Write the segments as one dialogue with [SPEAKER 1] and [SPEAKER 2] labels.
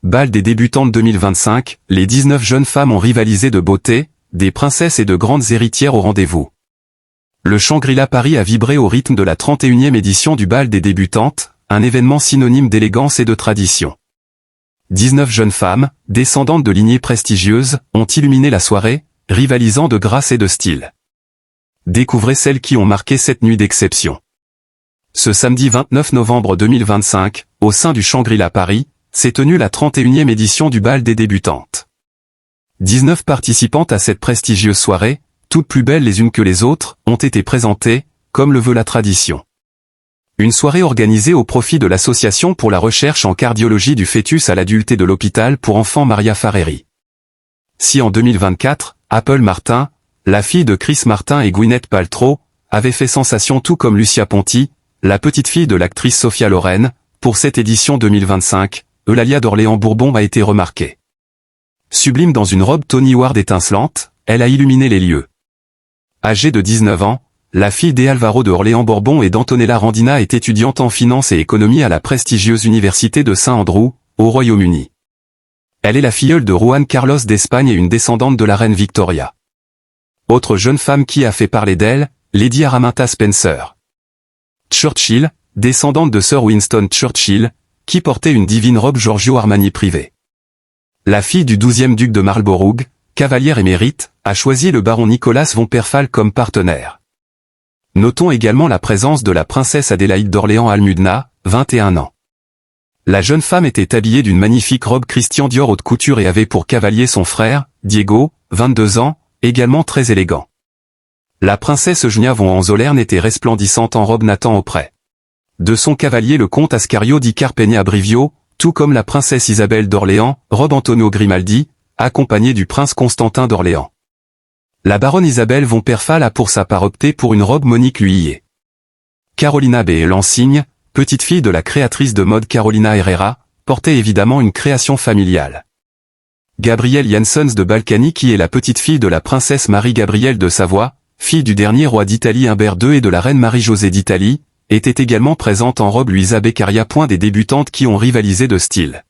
[SPEAKER 1] Bal des débutantes 2025, les 19 jeunes femmes ont rivalisé de beauté, des princesses et de grandes héritières au rendez-vous. Le Shangri-La Paris a vibré au rythme de la 31e édition du Bal des débutantes, un événement synonyme d'élégance et de tradition. 19 jeunes femmes, descendantes de lignées prestigieuses, ont illuminé la soirée, rivalisant de grâce et de style. Découvrez celles qui ont marqué cette nuit d'exception. Ce samedi 29 novembre 2025, au sein du Shangri-La Paris, s'est tenue la 31e édition du Bal des débutantes. 19 participantes à cette prestigieuse soirée, toutes plus belles les unes que les autres, ont été présentées, comme le veut la tradition. Une soirée organisée au profit de l'Association pour la recherche en cardiologie du fœtus à l'adulte et de l'hôpital pour enfants Maria Fareri. Si en 2024, Apple Martin, la fille de Chris Martin et Gwyneth Paltrow, avait fait sensation tout comme Lucia Ponty, la petite fille de l'actrice Sophia Loren, pour cette édition 2025, Eulalia d'Orléans-Bourbon a été remarquée. Sublime dans une robe Tony Ward étincelante, elle a illuminé les lieux. Âgée de 19 ans, la fille d'Alvaro de Orléans-Bourbon et d'Antonella Randina est étudiante en finance et économie à la prestigieuse université de Saint-Andrew, au Royaume-Uni. Elle est la filleule de Juan Carlos d'Espagne et une descendante de la reine Victoria. Autre jeune femme qui a fait parler d'elle, Lady Araminta Spencer. Churchill, descendante de Sir Winston Churchill, qui portait une divine robe Giorgio Armani privée. La fille du 12e duc de Marlborough, cavalière émérite, a choisi le baron Nicolas von Perfall comme partenaire. Notons également la présence de la princesse Adélaïde d'Orléans-Almudena, 21 ans. La jeune femme était habillée d'une magnifique robe Christian Dior haute couture et avait pour cavalier son frère, Diego, 22 ans, également très élégant. La princesse Eugenia von Hohenzollern était resplendissante en robe Nathan Auprès. De son cavalier le comte Ascario di Carpegna Brivio, tout comme la princesse Isabelle d'Orléans, robe Antonio Grimaldi, accompagnée du prince Constantin d'Orléans. La baronne Isabelle von Perfall a pour sa part opté pour une robe Monique Lhuillier. Carolina B. Lansigne, petite fille de la créatrice de mode Carolina Herrera, portait évidemment une création familiale. Gabrielle Janssens de Balkany qui est la petite fille de la princesse Marie-Gabrielle de Savoie, fille du dernier roi d'Italie Humbert II et de la reine Marie-Josée d'Italie, était également présente en robe Luisa Beccaria. Des débutantes qui ont rivalisé de style.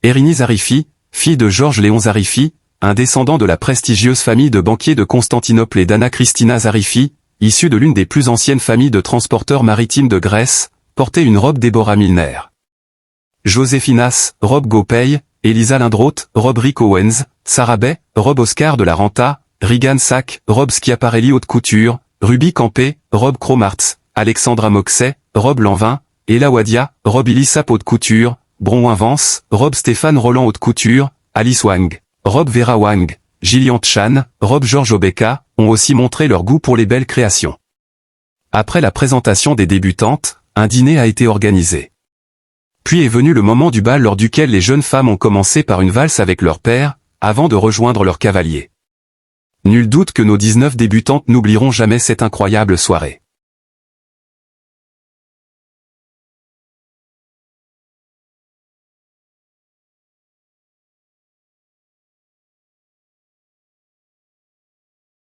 [SPEAKER 1] Erini Zarifi, fille de Georges Léon Zarifi, un descendant de la prestigieuse famille de banquiers de Constantinople et d'Anna Christina Zarifi, issue de l'une des plus anciennes familles de transporteurs maritimes de Grèce, portait une robe Déborah Milner. Joséphinas, robe Gopey, Elisa Lindroth, robe Rick Owens, Sarah Bay, robe Oscar de la Renta, Regan Sack, robe Schiaparelli haute couture, Ruby Campé, robe Cromarts, Alexandra Moxey, robe Lanvin, Ella Wadia, robe Ilissa haute couture, Bronwyn Vance, robe Stéphane Roland haute couture, Alice Wang, robe Vera Wang, Gillian Chan, robe Georges Obeka, ont aussi montré leur goût pour les belles créations. Après la présentation des débutantes, un dîner a été organisé. Puis est venu le moment du bal lors duquel les jeunes femmes ont commencé par une valse avec leur père, avant de rejoindre leur cavalier. Nul doute que nos 19 débutantes n'oublieront jamais cette incroyable soirée.